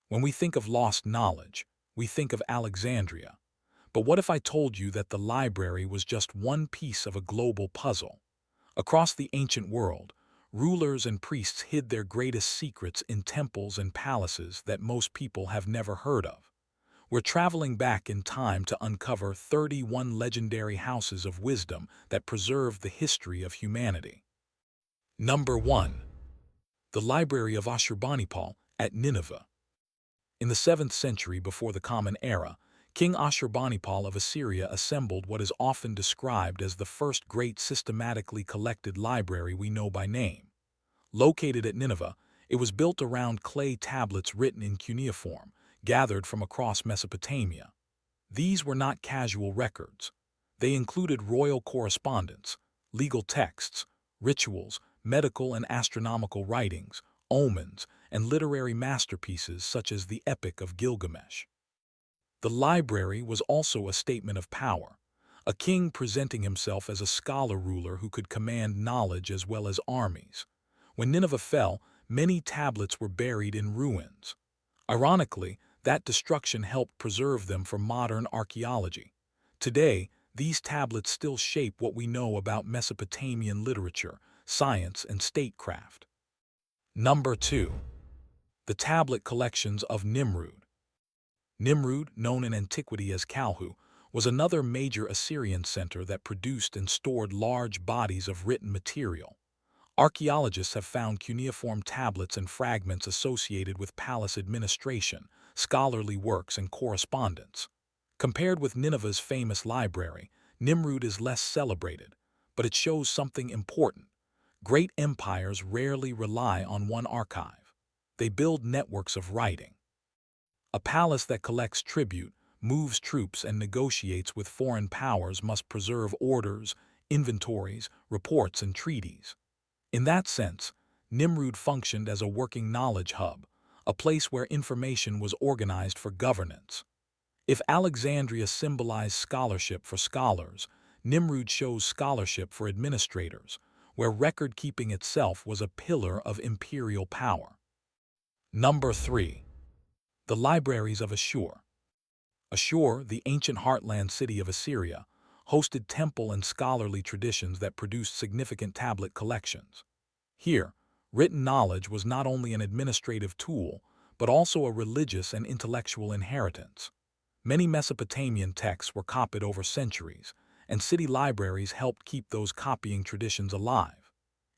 When we think of lost knowledge, we think of Alexandria. But what if I told you that the library was just one piece of a global puzzle? Across the ancient world, rulers and priests hid their greatest secrets in temples and palaces that most people have never heard of. We're traveling back in time to uncover 31 legendary houses of wisdom that preserve the history of humanity. Number 1. The Library of Ashurbanipal at Nineveh. In the 7th century before the Common Era, King Ashurbanipal of Assyria assembled what is often described as the first great systematically collected library we know by name. Located at Nineveh, it was built around clay tablets written in cuneiform, gathered from across Mesopotamia. These were not casual records. They included royal correspondence, legal texts, rituals, medical and astronomical writings, omens, and literary masterpieces such as the Epic of Gilgamesh. The library was also a statement of power, a king presenting himself as a scholar ruler who could command knowledge as well as armies. When Nineveh fell, many tablets were buried in ruins. Ironically, that destruction helped preserve them for modern archaeology. Today, these tablets still shape what we know about Mesopotamian literature, science, and statecraft. Number 2. The tablet collections of Nimrud. Nimrud, known in antiquity as Kalhu, was another major Assyrian center that produced and stored large bodies of written material. Archaeologists have found cuneiform tablets and fragments associated with palace administration, scholarly works, and correspondence. Compared with Nineveh's famous library, Nimrud is less celebrated, but it shows something important. Great empires rarely rely on one archive. They build networks of writing. A palace that collects tribute, moves troops, and negotiates with foreign powers must preserve orders, inventories, reports, and treaties. In that sense, Nimrud functioned as a working knowledge hub, a place where information was organized for governance. If Alexandria symbolized scholarship for scholars, Nimrud shows scholarship for administrators, where record-keeping itself was a pillar of imperial power. Number 3. The Libraries of Assur. Assur, the ancient heartland city of Assyria, hosted temple and scholarly traditions that produced significant tablet collections. Here, written knowledge was not only an administrative tool, but also a religious and intellectual inheritance. Many Mesopotamian texts were copied over centuries, and city libraries helped keep those copying traditions alive.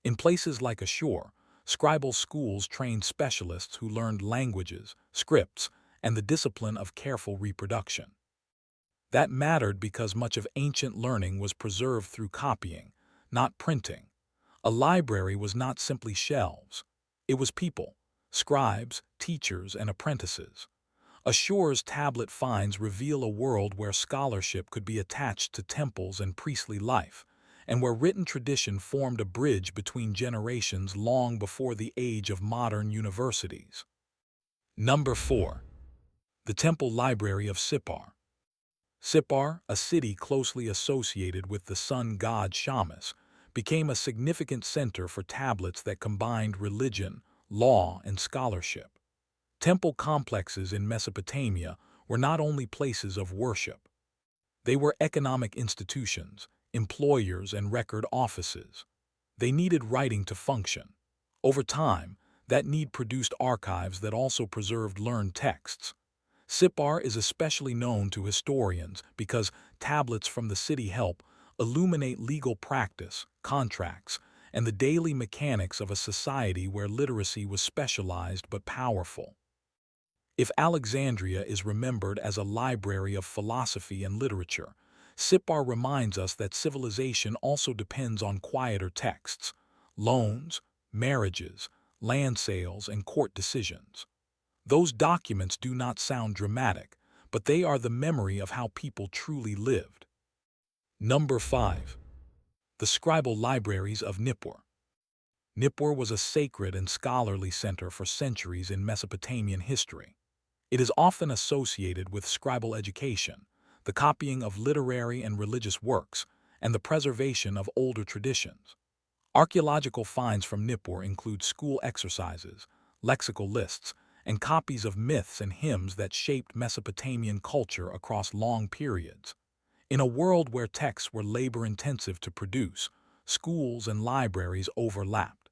In places like Assur, scribal schools trained specialists who learned languages, scripts, and the discipline of careful reproduction. That mattered because much of ancient learning was preserved through copying, not printing. A library was not simply shelves. It was people, scribes, teachers, and apprentices. Assur's tablet finds reveal a world where scholarship could be attached to temples and priestly life, and where written tradition formed a bridge between generations long before the age of modern universities. Number 4. The Temple Library of Sippar. Sippar, a city closely associated with the sun god Shamash, became a significant center for tablets that combined religion, law, and scholarship. Temple complexes in Mesopotamia were not only places of worship. They were economic institutions, employers, and record offices. They needed writing to function. Over time, that need produced archives that also preserved learned texts. Sippar is especially known to historians because tablets from the city help illuminate legal practice, contracts, and the daily mechanics of a society where literacy was specialized but powerful. If Alexandria is remembered as a library of philosophy and literature, Sippar reminds us that civilization also depends on quieter texts, loans, marriages, land sales, and court decisions. Those documents do not sound dramatic, but they are the memory of how people truly lived. Number 5. The Scribal Libraries of Nippur. Nippur was a sacred and scholarly center for centuries in Mesopotamian history. It is often associated with scribal education, the copying of literary and religious works, and the preservation of older traditions. Archaeological finds from Nippur include school exercises, lexical lists, and copies of myths and hymns that shaped Mesopotamian culture across long periods. In a world where texts were labor-intensive to produce, schools and libraries overlapped.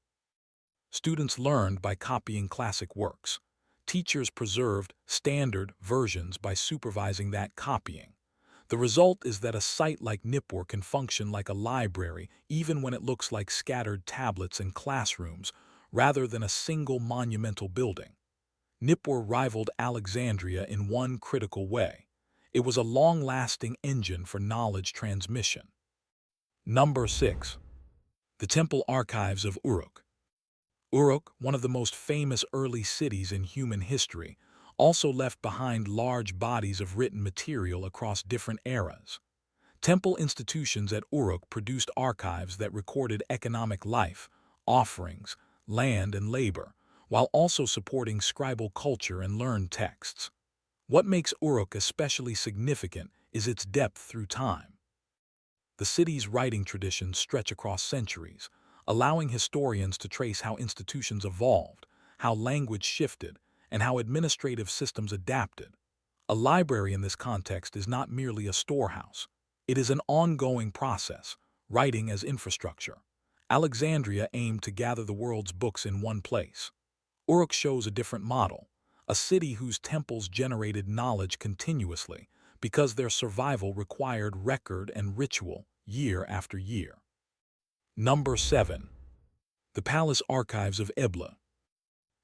Students learned by copying classic works. Teachers preserved standard versions by supervising that copying. The result is that a site like Nippur can function like a library even when it looks like scattered tablets and classrooms rather than a single monumental building. Nippur rivaled Alexandria in one critical way. It was a long-lasting engine for knowledge transmission. Number 6. The Temple Archives of Uruk. Uruk, one of the most famous early cities in human history, also left behind large bodies of written material across different eras. Temple institutions at Uruk produced archives that recorded economic life, offerings, land, and labor, while also supporting scribal culture and learned texts. What makes Uruk especially significant is its depth through time. The city's writing traditions stretch across centuries, allowing historians to trace how institutions evolved, how language shifted, and how administrative systems adapted. A library in this context is not merely a storehouse. It is an ongoing process, writing as infrastructure. Alexandria aimed to gather the world's books in one place. Uruk shows a different model, a city whose temples generated knowledge continuously because their survival required record and ritual year after year. Number 7. The Palace Archives of Ebla.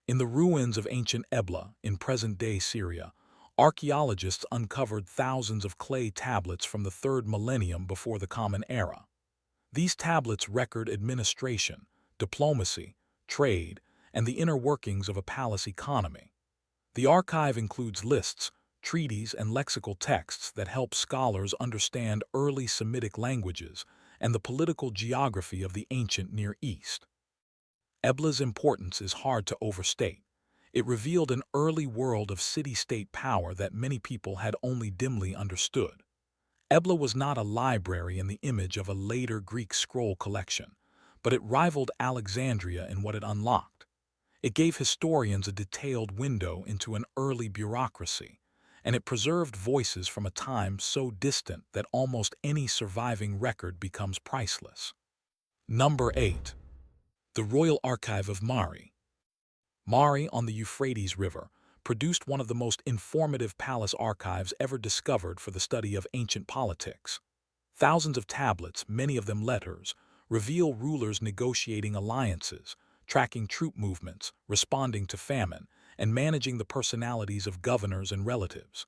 In the ruins of ancient Ebla in present-day Syria, archaeologists uncovered thousands of clay tablets from the 3rd millennium before the Common Era. These tablets record administration, diplomacy, trade, and the inner workings of a palace economy. The archive includes lists, treaties, and lexical texts that help scholars understand early Semitic languages and the political geography of the ancient Near East. Ebla's importance is hard to overstate. It revealed an early world of city-state power that many people had only dimly understood. Ebla was not a library in the image of a later Greek scroll collection, but it rivaled Alexandria in what it unlocked. It gave historians a detailed window into an early bureaucracy, and it preserved voices from a time so distant that almost any surviving record becomes priceless. Number 8. The Royal Archive of Mari. Mari, on the Euphrates River, produced one of the most informative palace archives ever discovered for the study of ancient politics. Thousands of tablets, many of them letters, reveal rulers negotiating alliances, tracking troop movements, responding to famine, and managing the personalities of governors and relatives.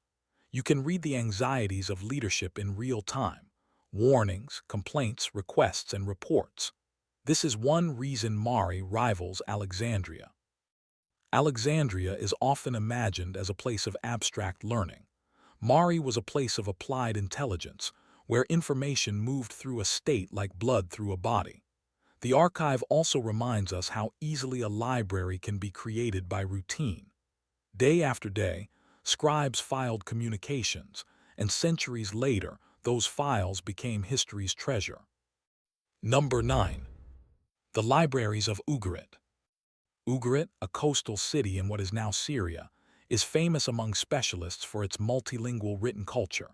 You can read the anxieties of leadership in real time, warnings, complaints, requests, and reports. This is one reason Mari rivals Alexandria. Alexandria is often imagined as a place of abstract learning. Mari was a place of applied intelligence, where information moved through a state like blood through a body. The archive also reminds us how easily a library can be created by routine. Day after day, scribes filed communications, and centuries later, those files became history's treasure. Number 9. The Libraries of Ugarit. Ugarit, a coastal city in what is now Syria, is famous among specialists for its multilingual written culture.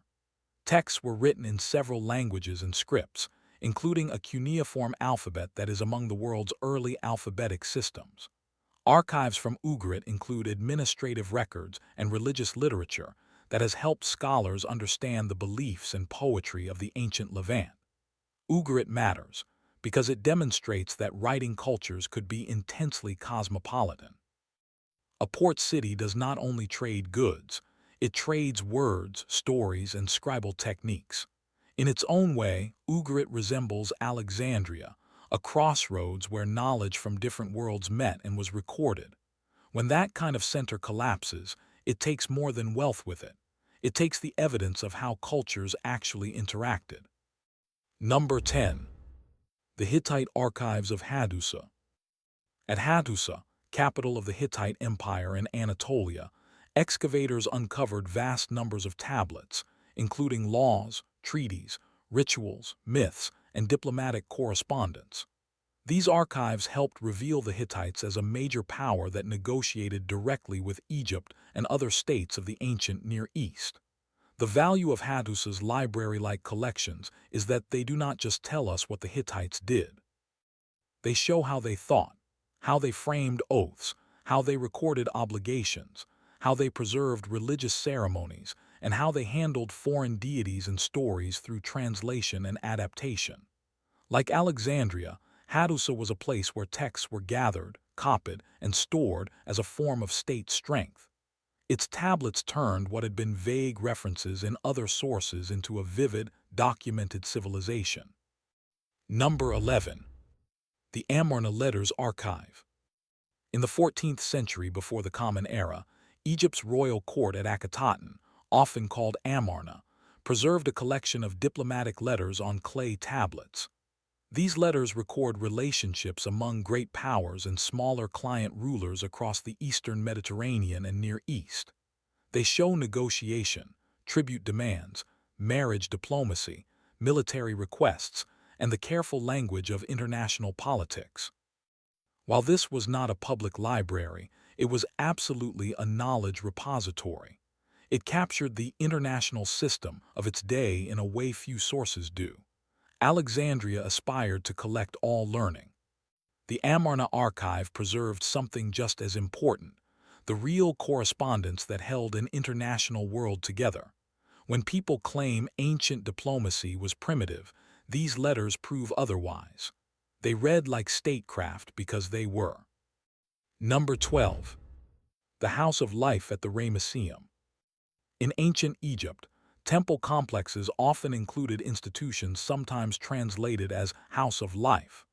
Texts were written in several languages and scripts, including a cuneiform alphabet that is among the world's early alphabetic systems. Archives from Ugarit include administrative records and religious literature that has helped scholars understand the beliefs and poetry of the ancient Levant. Ugarit matters because it demonstrates that writing cultures could be intensely cosmopolitan. A port city does not only trade goods, it trades words, stories, and scribal techniques. In its own way, Ugarit resembles Alexandria, a crossroads where knowledge from different worlds met and was recorded. When that kind of center collapses, it takes more than wealth with it. It takes the evidence of how cultures actually interacted. Number 10. The Hittite Archives of Hattusa. At Hattusa, capital of the Hittite Empire in Anatolia, excavators uncovered vast numbers of tablets, including laws, treaties, rituals, myths, and diplomatic correspondence. These archives helped reveal the Hittites as a major power that negotiated directly with Egypt and other states of the ancient Near East. The value of Hattusa's library-like collections is that they do not just tell us what the Hittites did. They show how they thought, how they framed oaths, how they recorded obligations, how they preserved religious ceremonies, and how they handled foreign deities and stories through translation and adaptation. Like Alexandria, Hattusa was a place where texts were gathered, copied, and stored as a form of state strength. Its tablets turned what had been vague references in other sources into a vivid, documented civilization. Number 11. The Amarna Letters Archive. In the 14th century before the Common Era, Egypt's royal court at Akhetaten, often called Amarna, preserved a collection of diplomatic letters on clay tablets. These letters record relationships among great powers and smaller client rulers across the eastern Mediterranean and Near East. They show negotiation, tribute demands, marriage diplomacy, military requests, and the careful language of international politics. While this was not a public library, it was absolutely a knowledge repository. It captured the international system of its day in a way few sources do. Alexandria aspired to collect all learning. The Amarna archive preserved something just as important, the real correspondence that held an international world together. When people claim ancient diplomacy was primitive, these letters prove otherwise. They read like statecraft because they were. Number 12. The House of Life at the Ramesseum. In ancient Egypt, temple complexes often included institutions sometimes translated as House of Life,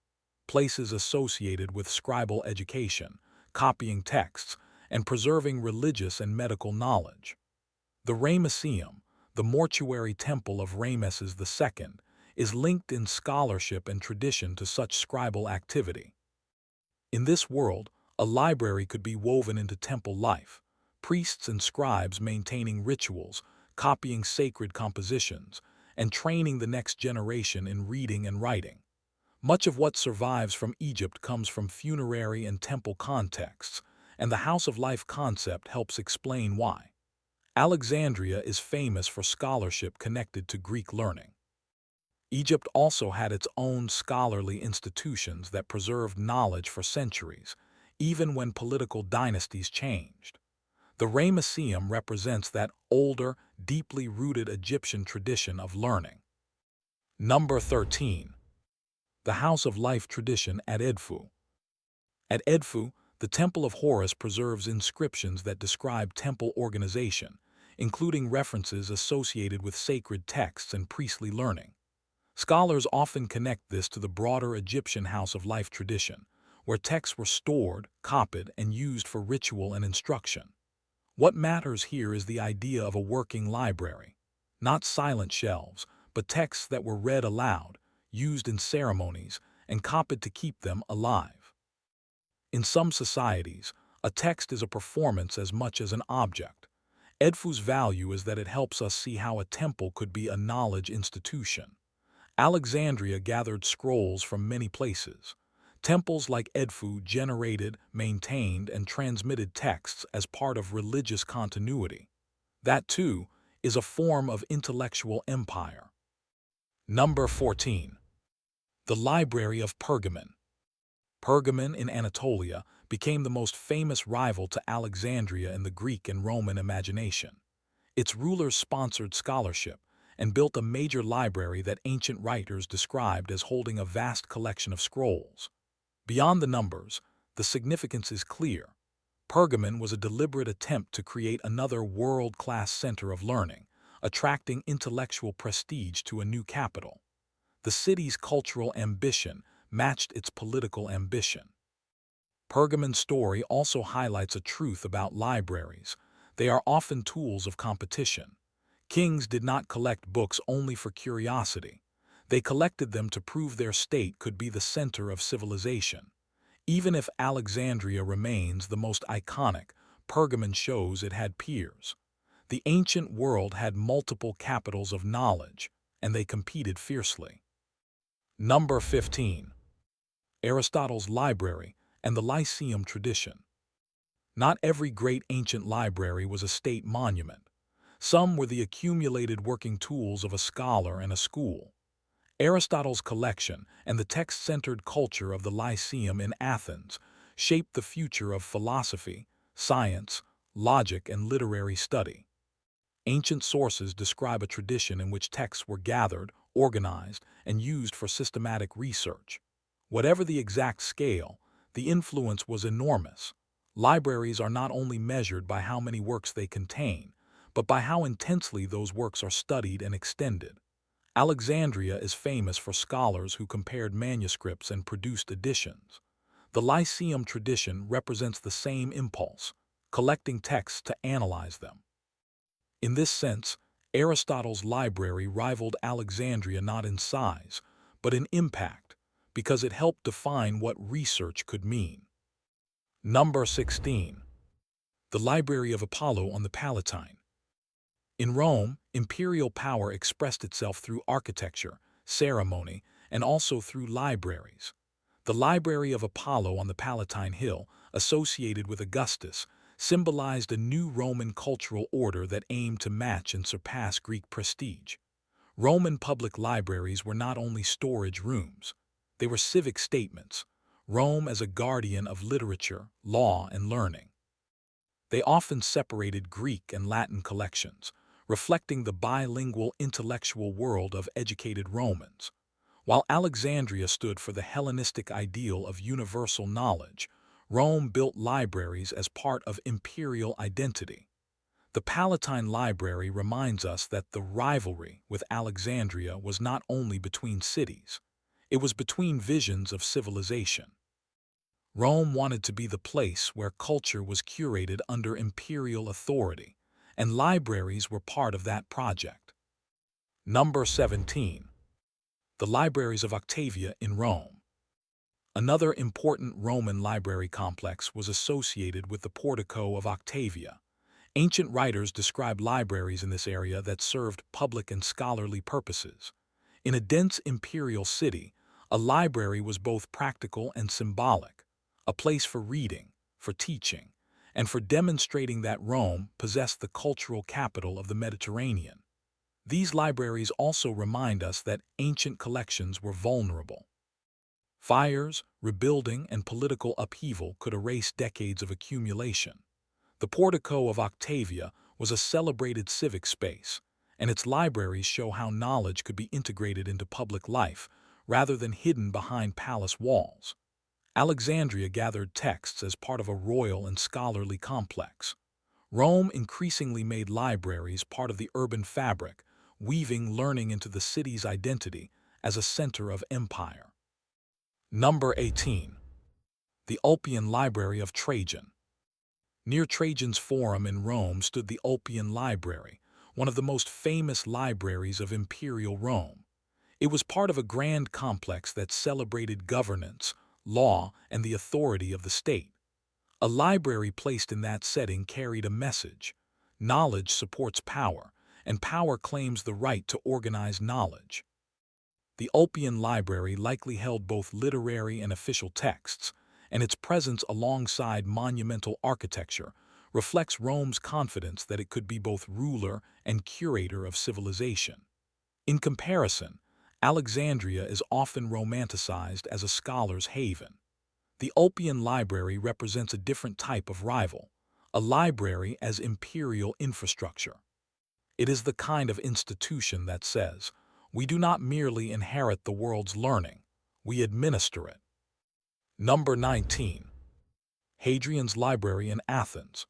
places associated with scribal education, copying texts, and preserving religious and medical knowledge. The Ramesseum, the mortuary temple of Rameses II, is linked in scholarship and tradition to such scribal activity. In this world, a library could be woven into temple life, priests and scribes maintaining rituals, copying sacred compositions, and training the next generation in reading and writing. Much of what survives from Egypt comes from funerary and temple contexts, and the House of Life concept helps explain why. Alexandria is famous for scholarship connected to Greek learning. Egypt also had its own scholarly institutions that preserved knowledge for centuries, even when political dynasties changed. The Ramesseum represents that older, deeply rooted Egyptian tradition of learning. Number 13. The House of Life tradition at Edfu. At Edfu, the Temple of Horus preserves inscriptions that describe temple organization, including references associated with sacred texts and priestly learning. Scholars often connect this to the broader Egyptian House of Life tradition, where texts were stored, copied, and used for ritual and instruction. What matters here is the idea of a working library, not silent shelves, but texts that were read aloud, used in ceremonies, and copied to keep them alive. In some societies, a text is a performance as much as an object. Edfu's value is that it helps us see how a temple could be a knowledge institution. Alexandria gathered scrolls from many places. Temples like Edfu generated, maintained, and transmitted texts as part of religious continuity. That, too, is a form of intellectual empire. Number 14. The Library of Pergamon. Pergamon in Anatolia became the most famous rival to Alexandria in the Greek and Roman imagination. Its rulers sponsored scholarship and built a major library that ancient writers described as holding a vast collection of scrolls. Beyond the numbers, the significance is clear. Pergamon was a deliberate attempt to create another world-class center of learning, attracting intellectual prestige to a new capital. The city's cultural ambition matched its political ambition. Pergamon's story also highlights a truth about libraries. They are often tools of competition. Kings did not collect books only for curiosity. They collected them to prove their state could be the center of civilization. Even if Alexandria remains the most iconic, Pergamon shows it had peers. The ancient world had multiple capitals of knowledge, and they competed fiercely. Number 15. Aristotle's library, and the Lyceum tradition. Not every great ancient library was a state monument. Some were the accumulated working tools of a scholar and a school. Aristotle's collection and the text-centered culture of the Lyceum in Athens shaped the future of philosophy, science, logic, and literary study. Ancient sources describe a tradition in which texts were gathered, organized, and used for systematic research. Whatever the exact scale, the influence was enormous. Libraries are not only measured by how many works they contain, but by how intensely those works are studied and extended. Alexandria is famous for scholars who compared manuscripts and produced editions. The Lyceum tradition represents the same impulse, collecting texts to analyze them. In this sense, Aristotle's library rivaled Alexandria not in size, but in impact, because it helped define what research could mean. Number 16. The Library of Apollo on the Palatine. In Rome, imperial power expressed itself through architecture, ceremony, and also through libraries. The Library of Apollo on the Palatine Hill, associated with Augustus, symbolized a new Roman cultural order that aimed to match and surpass Greek prestige. Roman public libraries were not only storage rooms, they were civic statements, Rome as a guardian of literature, law, and learning. They often separated Greek and Latin collections, reflecting the bilingual intellectual world of educated Romans. While Alexandria stood for the Hellenistic ideal of universal knowledge, Rome built libraries as part of imperial identity. The Palatine Library reminds us that the rivalry with Alexandria was not only between cities, it was between visions of civilization. Rome wanted to be the place where culture was curated under imperial authority, and libraries were part of that project. Number 17. The Libraries of Octavia in Rome. Another important Roman library complex was associated with the Portico of Octavia. Ancient writers describe libraries in this area that served public and scholarly purposes. In a dense imperial city, a library was both practical and symbolic, a place for reading, for teaching, and for demonstrating that Rome possessed the cultural capital of the Mediterranean. These libraries also remind us that ancient collections were vulnerable. Fires, rebuilding, and political upheaval could erase decades of accumulation. The Portico of Octavia was a celebrated civic space, and its libraries show how knowledge could be integrated into public life rather than hidden behind palace walls. Alexandria gathered texts as part of a royal and scholarly complex. Rome increasingly made libraries part of the urban fabric, weaving learning into the city's identity as a center of empire. Number 18. The Ulpian Library of Trajan. Near Trajan's Forum in Rome stood the Ulpian Library, one of the most famous libraries of imperial Rome. It was part of a grand complex that celebrated governance, law, and the authority of the state. A library placed in that setting carried a message. Knowledge supports power, and power claims the right to organize knowledge. The Ulpian Library likely held both literary and official texts, and its presence alongside monumental architecture reflects Rome's confidence that it could be both ruler and curator of civilization. In comparison, Alexandria is often romanticized as a scholar's haven. The Ulpian Library represents a different type of rival, a library as imperial infrastructure. It is the kind of institution that says, we do not merely inherit the world's learning, we administer it. Number 19. Hadrian's Library in Athens.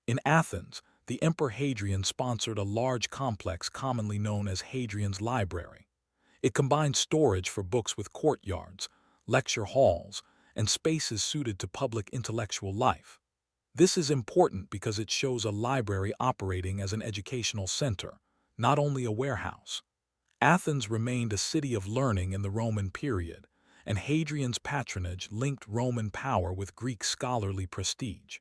In Athens, the Emperor Hadrian sponsored a large complex commonly known as Hadrian's Library. It combined storage for books with courtyards, lecture halls, and spaces suited to public intellectual life. This is important because it shows a library operating as an educational center, not only a warehouse. Athens remained a city of learning in the Roman period, and Hadrian's patronage linked Roman power with Greek scholarly prestige.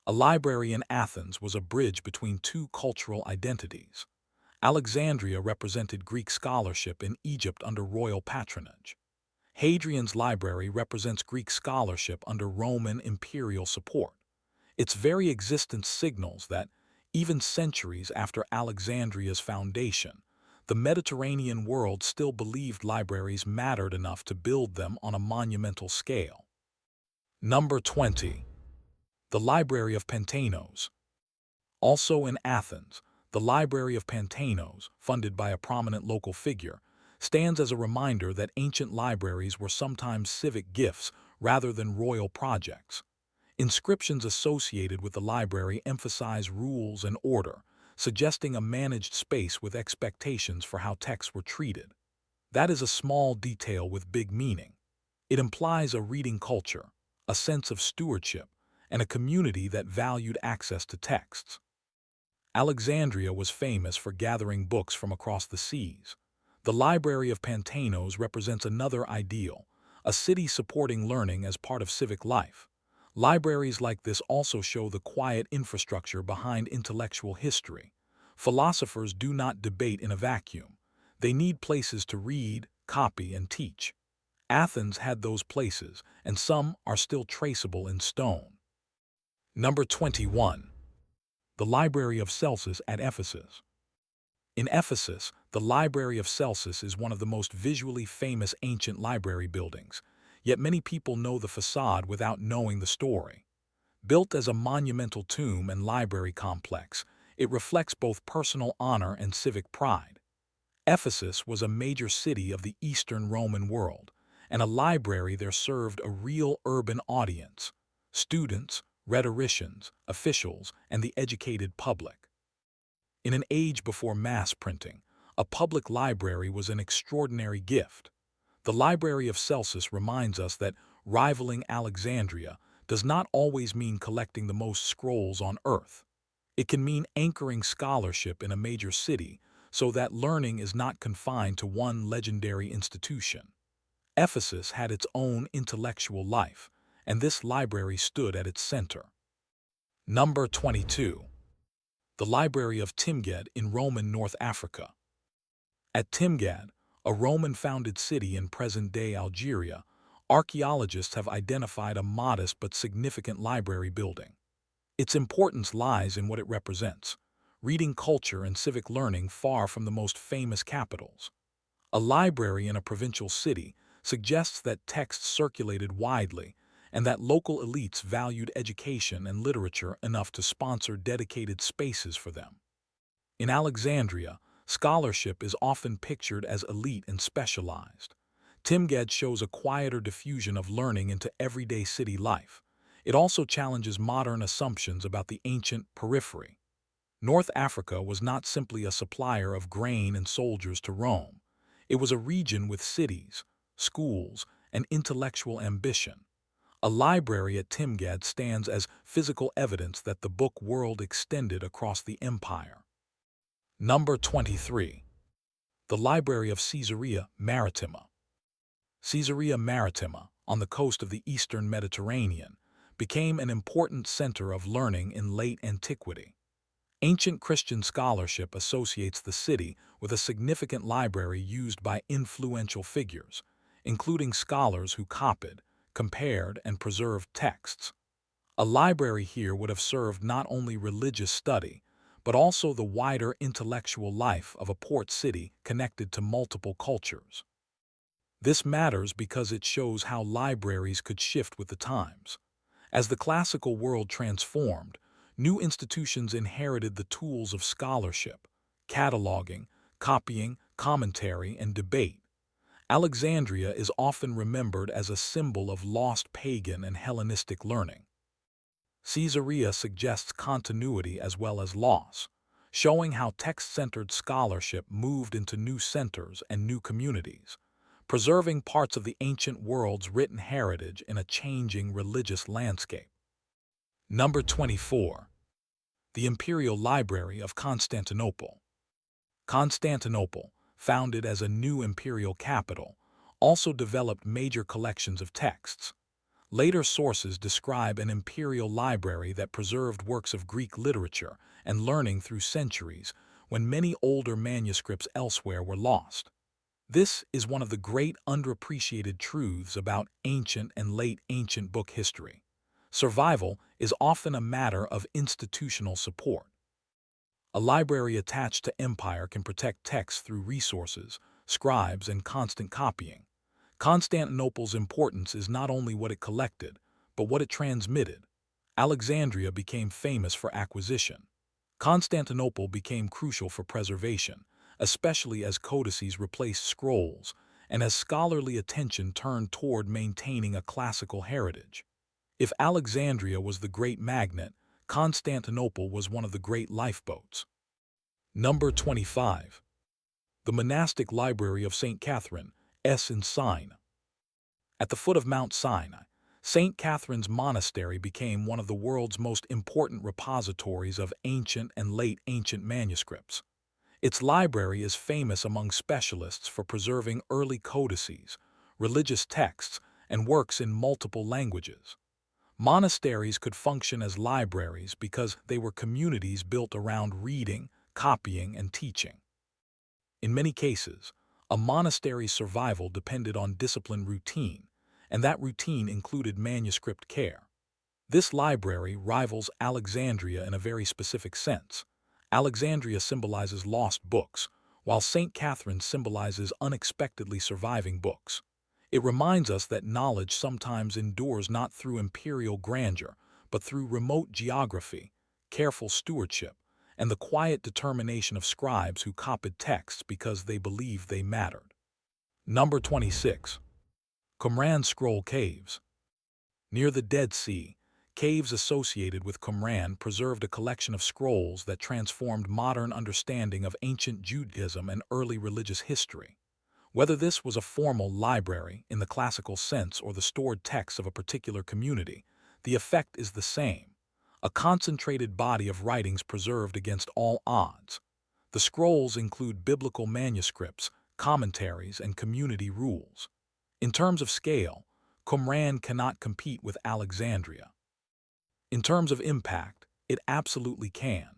A library in Athens was a bridge between two cultural identities. Alexandria represented Greek scholarship in Egypt under royal patronage. Hadrian's library represents Greek scholarship under Roman imperial support. Its very existence signals that, even centuries after Alexandria's foundation, the Mediterranean world still believed libraries mattered enough to build them on a monumental scale. Number 20. The Library of Pantainos. Also in Athens, the Library of Pantainos, funded by a prominent local figure, stands as a reminder that ancient libraries were sometimes civic gifts rather than royal projects. Inscriptions associated with the library emphasize rules and order, suggesting a managed space with expectations for how texts were treated. That is a small detail with big meaning. It implies a reading culture, a sense of stewardship, and a community that valued access to texts. Alexandria was famous for gathering books from across the seas. The Library of Pantainos represents another ideal, a city supporting learning as part of civic life. Libraries like this also show the quiet infrastructure behind intellectual history. Philosophers do not debate in a vacuum. They need places to read, copy, and teach. Athens had those places, and some are still traceable in stone. Number 21. The Library of Celsus at Ephesus. In Ephesus, the Library of Celsus is one of the most visually famous ancient library buildings, yet many people know the facade without knowing the story. Built as a monumental tomb and library complex, it reflects both personal honor and civic pride. Ephesus was a major city of the Eastern Roman world, and a library there served a real urban audience: students, rhetoricians, officials, and the educated public. In an age before mass printing, a public library was an extraordinary gift. The Library of Celsus reminds us that rivaling Alexandria does not always mean collecting the most scrolls on earth. It can mean anchoring scholarship in a major city so that learning is not confined to one legendary institution. Ephesus had its own intellectual life, and this library stood at its center. Number 22. The Library of Timgad in Roman North Africa. At Timgad, a Roman-founded city in present-day Algeria, archaeologists have identified a modest but significant library building. Its importance lies in what it represents: reading culture and civic learning far from the most famous capitals. A library in a provincial city suggests that texts circulated widely and that local elites valued education and literature enough to sponsor dedicated spaces for them. In Alexandria, scholarship is often pictured as elite and specialized. Timgad shows a quieter diffusion of learning into everyday city life. It also challenges modern assumptions about the ancient periphery. North Africa was not simply a supplier of grain and soldiers to Rome. It was a region with cities, schools, and intellectual ambition. A library at Timgad stands as physical evidence that the book world extended across the empire. Number 23. The Library of Caesarea Maritima. Caesarea Maritima, on the coast of the eastern Mediterranean, became an important center of learning in late antiquity. Ancient Christian scholarship associates the city with a significant library used by influential figures, including scholars who copied, compared, and preserved texts. A library here would have served not only religious study, but also the wider intellectual life of a port city connected to multiple cultures. This matters because it shows how libraries could shift with the times. As the classical world transformed, new institutions inherited the tools of scholarship: cataloging, copying, commentary, and debate. Alexandria is often remembered as a symbol of lost pagan and Hellenistic learning. Caesarea suggests continuity as well as loss, showing how text-centered scholarship moved into new centers and new communities, preserving parts of the ancient world's written heritage in a changing religious landscape. Number 24. The Imperial Library of Constantinople. Constantinople, founded as a new imperial capital, also developed major collections of texts. Later sources describe an imperial library that preserved works of Greek literature and learning through centuries, when many older manuscripts elsewhere were lost. This is one of the great underappreciated truths about ancient and late ancient book history. Survival is often a matter of institutional support. A library attached to empire can protect texts through resources, scribes, and constant copying. Constantinople's importance is not only what it collected, but what it transmitted. Alexandria became famous for acquisition. Constantinople became crucial for preservation, especially as codices replaced scrolls and as scholarly attention turned toward maintaining a classical heritage. If Alexandria was the great magnet, Constantinople was one of the great lifeboats. Number 25. The monastic library of St. Catherine, in Sinai. At the foot of Mount Sinai, St. Catherine's Monastery became one of the world's most important repositories of ancient and late ancient manuscripts. Its library is famous among specialists for preserving early codices, religious texts, and works in multiple languages. Monasteries could function as libraries because they were communities built around reading, copying, and teaching. In many cases, a monastery's survival depended on disciplined routine, and that routine included manuscript care. This library rivals Alexandria in a very specific sense. Alexandria symbolizes lost books, while St. Catherine symbolizes unexpectedly surviving books. It reminds us that knowledge sometimes endures not through imperial grandeur, but through remote geography, careful stewardship, and the quiet determination of scribes who copied texts because they believed they mattered. Number 26. Qumran Scroll Caves. Near the Dead Sea, caves associated with Qumran preserved a collection of scrolls that transformed modern understanding of ancient Judaism and early religious history. Whether this was a formal library in the classical sense or the stored texts of a particular community, the effect is the same: a concentrated body of writings preserved against all odds. The scrolls include biblical manuscripts, commentaries, and community rules. In terms of scale, Qumran cannot compete with Alexandria. In terms of impact, it absolutely can.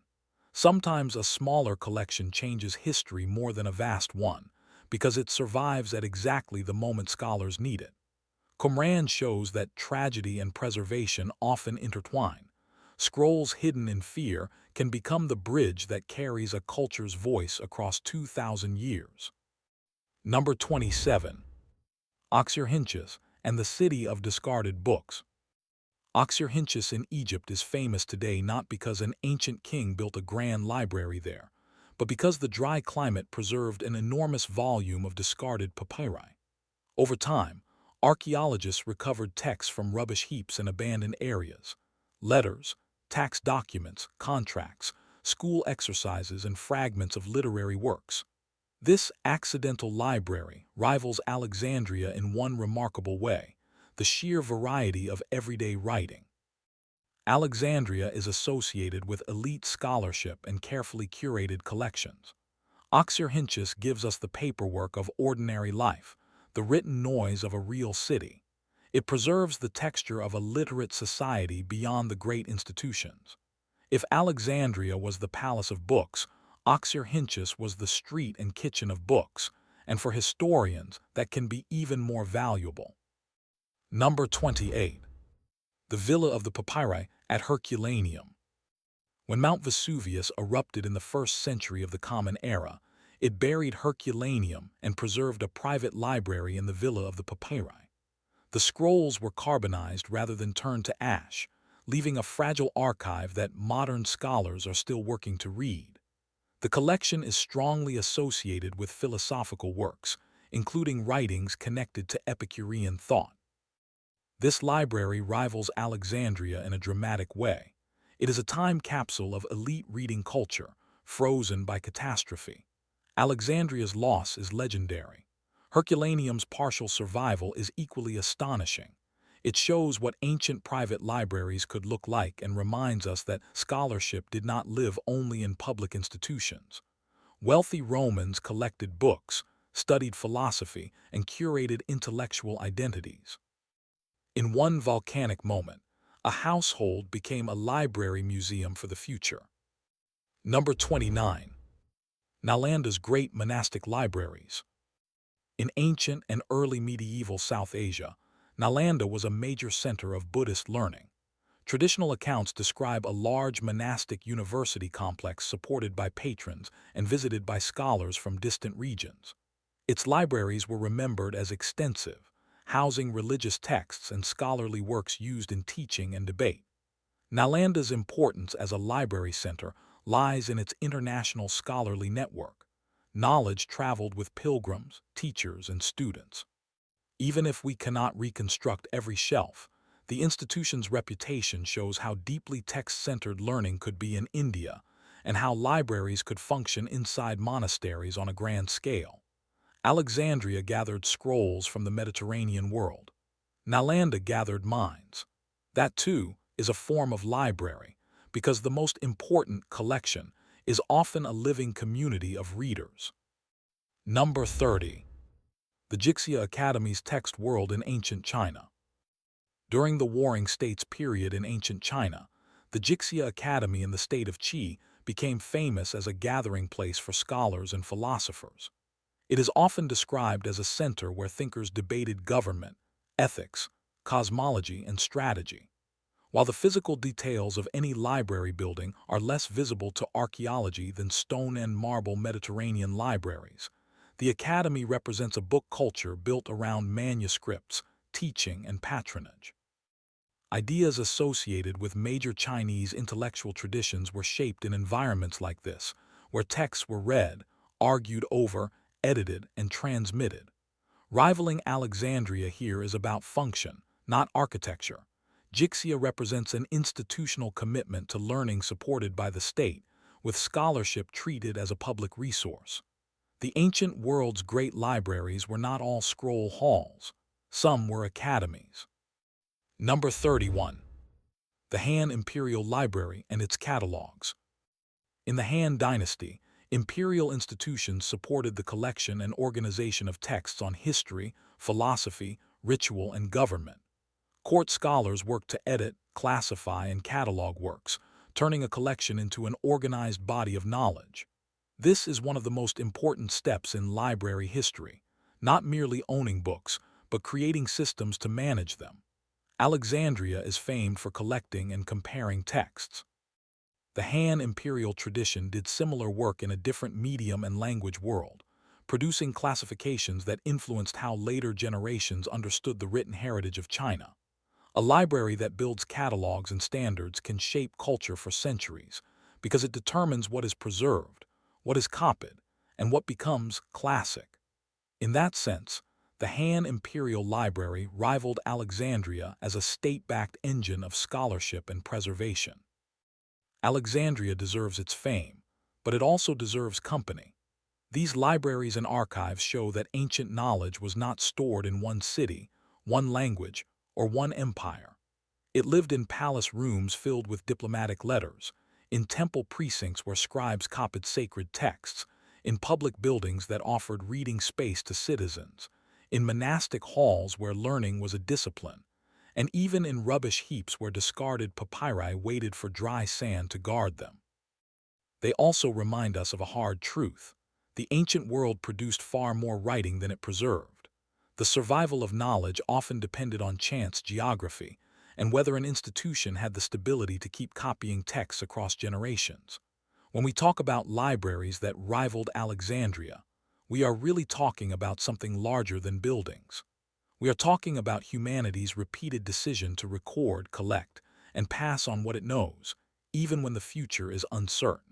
Sometimes a smaller collection changes history more than a vast one, because it survives at exactly the moment scholars need it. Qumran shows that tragedy and preservation often intertwine. Scrolls hidden in fear can become the bridge that carries a culture's voice across 2,000 years. Number 27. Oxyrhynchus and the City of Discarded Books. Oxyrhynchus in Egypt is famous today not because an ancient king built a grand library there, but because the dry climate preserved an enormous volume of discarded papyri. Over time, archaeologists recovered texts from rubbish heaps and abandoned areas. Letters, tax documents, contracts, school exercises, and fragments of literary works. This accidental library rivals Alexandria in one remarkable way: the sheer variety of everyday writing. Alexandria is associated with elite scholarship and carefully curated collections. Oxyrhynchus gives us the paperwork of ordinary life, the written noise of a real city. It preserves the texture of a literate society beyond the great institutions. If Alexandria was the palace of books, Oxyrhynchus was the street and kitchen of books, and for historians that can be even more valuable. Number 28. The Villa of the Papyri at Herculaneum. When Mount Vesuvius erupted in the 1st century of the Common Era, it buried Herculaneum and preserved a private library in the Villa of the Papyri. The scrolls were carbonized rather than turned to ash, leaving a fragile archive that modern scholars are still working to read. The collection is strongly associated with philosophical works, including writings connected to Epicurean thought. This library rivals Alexandria in a dramatic way. It is a time capsule of elite reading culture, frozen by catastrophe. Alexandria's loss is legendary. Herculaneum's partial survival is equally astonishing. It shows what ancient private libraries could look like and reminds us that scholarship did not live only in public institutions. Wealthy Romans collected books, studied philosophy, and curated intellectual identities. In one volcanic moment, a household became a library museum for the future. Number 29. Nalanda's Great Monastic Libraries. In ancient and early medieval South Asia, Nalanda was a major center of Buddhist learning. Traditional accounts describe a large monastic university complex supported by patrons and visited by scholars from distant regions. Its libraries were remembered as extensive, housing religious texts and scholarly works used in teaching and debate. Nalanda's importance as a library center lies in its international scholarly network. Knowledge traveled with pilgrims, teachers, and students. Even if we cannot reconstruct every shelf, the institution's reputation shows how deeply text-centered learning could be in India and how libraries could function inside monasteries on a grand scale. Alexandria gathered scrolls from the Mediterranean world. Nalanda gathered minds. That, too, is a form of library, because the most important collection is often a living community of readers. Number 30. The Jixia Academy's text world in ancient China. During the Warring States period in ancient China, the Jixia Academy in the state of Qi became famous as a gathering place for scholars and philosophers. It is often described as a center where thinkers debated government, ethics, cosmology, and strategy. While the physical details of any library building are less visible to archaeology than stone and marble Mediterranean libraries, the Academy represents a book culture built around manuscripts, teaching, and patronage. Ideas associated with major Chinese intellectual traditions were shaped in environments like this, where texts were read, argued over, edited, and transmitted. Rivaling Alexandria here is about function, not architecture. Jixia represents an institutional commitment to learning supported by the state, with scholarship treated as a public resource. The ancient world's great libraries were not all scroll halls. Some were academies. Number 31. The Han Imperial Library and its catalogs. In the Han Dynasty, imperial institutions supported the collection and organization of texts on history, philosophy, ritual, and government. Court scholars worked to edit, classify, and catalog works, turning a collection into an organized body of knowledge. This is one of the most important steps in library history, not merely owning books, but creating systems to manage them. Alexandria is famed for collecting and comparing texts. The Han imperial tradition did similar work in a different medium and language world, producing classifications that influenced how later generations understood the written heritage of China. A library that builds catalogs and standards can shape culture for centuries, because it determines what is preserved, what is copied, and what becomes classic. In that sense, the Han Imperial Library rivaled Alexandria as a state-backed engine of scholarship and preservation. Alexandria deserves its fame, but it also deserves company. These libraries and archives show that ancient knowledge was not stored in one city, one language, or one empire. It lived in palace rooms filled with diplomatic letters, in temple precincts where scribes copied sacred texts, in public buildings that offered reading space to citizens, in monastic halls where learning was a discipline, and even in rubbish heaps where discarded papyri waited for dry sand to guard them. They also remind us of a hard truth. The ancient world produced far more writing than it preserved. The survival of knowledge often depended on chance geography, and whether an institution had the stability to keep copying texts across generations. When we talk about libraries that rivaled Alexandria, we are really talking about something larger than buildings. We are talking about humanity's repeated decision to record, collect, and pass on what it knows, even when the future is uncertain.